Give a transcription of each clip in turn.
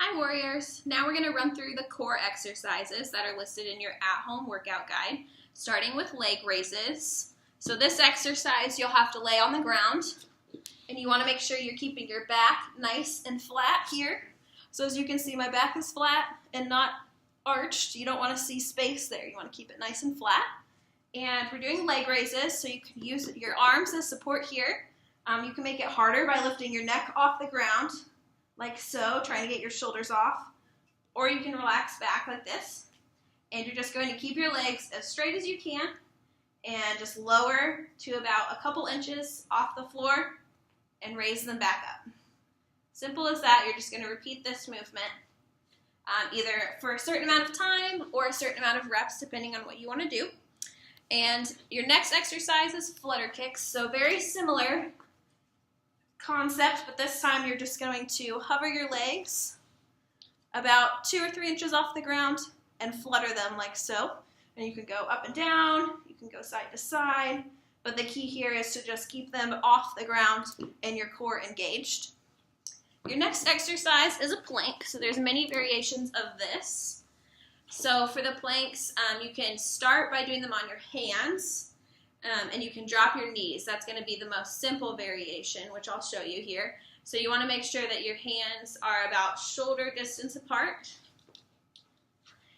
Hi Warriors! Now we're going to run through the core exercises that are listed in your at-home workout guide, starting with leg raises. So this exercise you'll have to lay on the ground, and you want to make sure you're keeping your back nice and flat here. So as you can see, my back is flat and not arched. You don't want to see space there. You want to keep it nice and flat. And we're doing leg raises, so you can use your arms as support here. You can make it harder by lifting your neck off the ground, like so, trying to get your shoulders off. Or you can relax back like this. And you're just going to keep your legs as straight as you can and just lower to about a couple inches off the floor and raise them back up. Simple as that. You're just going to repeat this movement either for a certain amount of time or a certain amount of reps, depending on what you want to do. And your next exercise is flutter kicks. So very similar concept, but this time you're just going to hover your legs about 2 or 3 inches off the ground and flutter them like so. And you can go up and down, you can go side to side, but the key here is to just keep them off the ground and your core engaged. Your next exercise is a plank, so there's many variations of this. So for the planks, you can start by doing them on your hands, and you can drop your knees. That's going to be the most simple variation, which I'll show you here. So you want to make sure that your hands are about shoulder distance apart.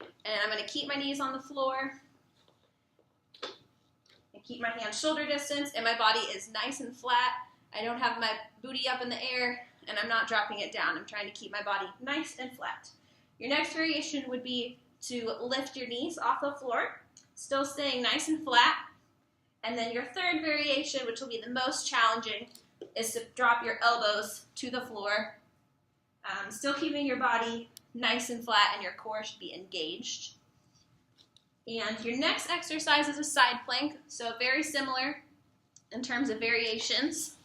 And I'm going to keep my knees on the floor and keep my hands shoulder distance, and my body is nice and flat. I don't have my booty up in the air, and I'm not dropping it down. I'm trying to keep my body nice and flat. Your next variation would be to lift your knees off the floor, still staying nice and flat. And then your third variation, which will be the most challenging, is to drop your elbows to the floor, still keeping your body nice and flat, and your core should be engaged. And your next exercise is a side plank, so very similar in terms of variations.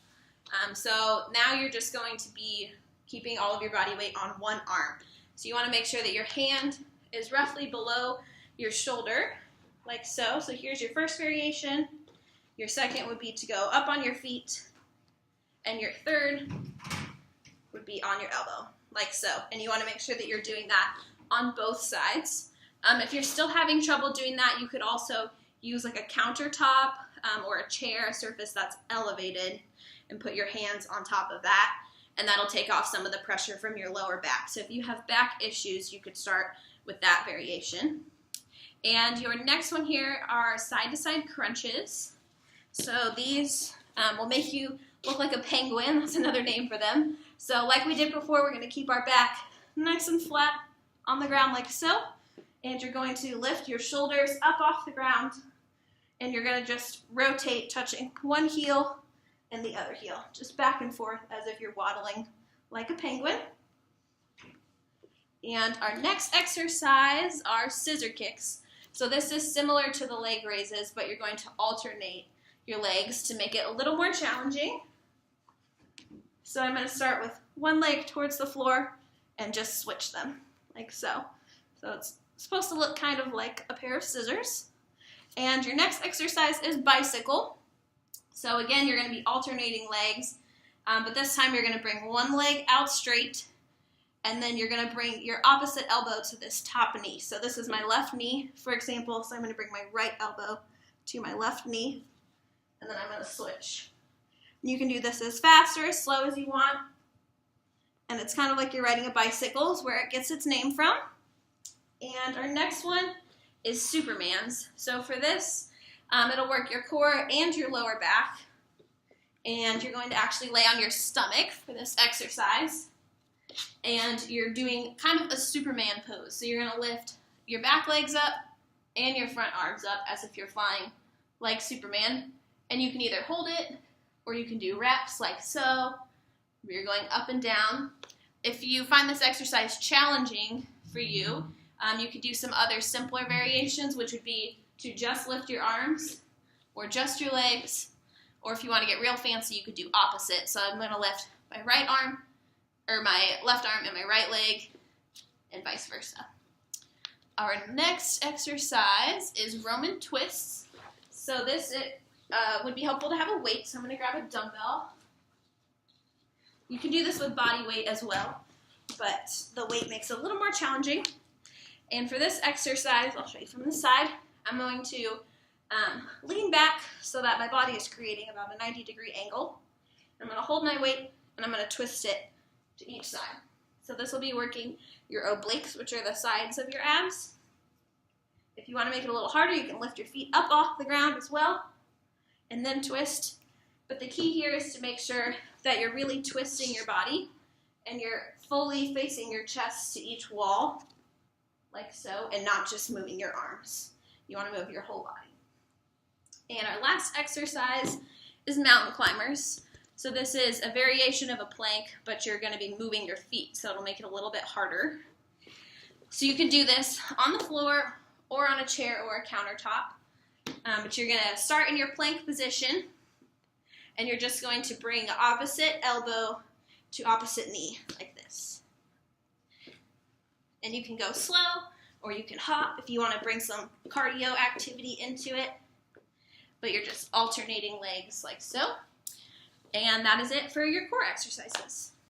So now you're just going to be keeping all of your body weight on one arm. So you want to make sure that your hand is roughly below your shoulder, like so. So here's your first variation. Your second would be to go up on your feet, and your third would be on your elbow, like so. And you want to make sure that you're doing that on both sides. If you're still having trouble doing that, you could also use like a countertop or a chair, a surface that's elevated, and put your hands on top of that, and that'll take off some of the pressure from your lower back. So if you have back issues, you could start with that variation. And your next one here are side-to-side crunches. So these will make you look like a penguin. That's another name for them. So like we did before, we're going to keep our back nice and flat on the ground like so. And you're going to lift your shoulders up off the ground, and you're going to just rotate, touching one heel and the other heel, just back and forth as if you're waddling like a penguin. And our next exercise are scissor kicks. So this is similar to the leg raises, but you're going to alternate your legs to make it a little more challenging. So I'm going to start with one leg towards the floor and just switch them, like so. So it's supposed to look kind of like a pair of scissors. And your next exercise is bicycle. So again, you're going to be alternating legs, but this time you're going to bring one leg out straight, and then you're going to bring your opposite elbow to this top knee. So this is my left knee, for example, so I'm going to bring my right elbow to my left knee, and then I'm going to switch. You can do this as fast or as slow as you want, and it's kind of like you're riding a bicycle, is where it gets its name from. And our next one is Superman's. So for this, it'll work your core and your lower back, and you're going to actually lay on your stomach for this exercise. And you're doing kind of a Superman pose. So you're going to lift your back legs up and your front arms up as if you're flying like Superman. And you can either hold it, or you can do reps like so, where you're going up and down. If you find this exercise challenging for you, you could do some other simpler variations, which would be to just lift your arms or just your legs. Or if you want to get real fancy, you could do opposite. So I'm going to lift my right arm, or my left arm and my right leg, and vice versa. Our next exercise is Roman twists. So this would be helpful to have a weight, so I'm going to grab a dumbbell. You can do this with body weight as well. but the weight makes it a little more challenging. And for this exercise, I'll show you from the side, I'm going to lean back so that my body is creating about a 90-degree angle. I'm going to hold my weight and I'm going to twist it to each side. So this will be working your obliques, which are the sides of your abs. If you want to make it a little harder, you can lift your feet up off the ground as well and then twist. But the key here is to make sure that you're really twisting your body and you're fully facing your chest to each wall, like so, and not just moving your arms. You want to move your whole body. And our last exercise is mountain climbers. So this is a variation of a plank, but you're going to be moving your feet, so it'll make it a little bit harder. So you can do this on the floor or on a chair or a countertop. But you're going to start in your plank position, and you're just going to bring opposite elbow to opposite knee, like this. And you can go slow, or you can hop if you want to bring some cardio activity into it. But you're just alternating legs like so. And that is it for your core exercises.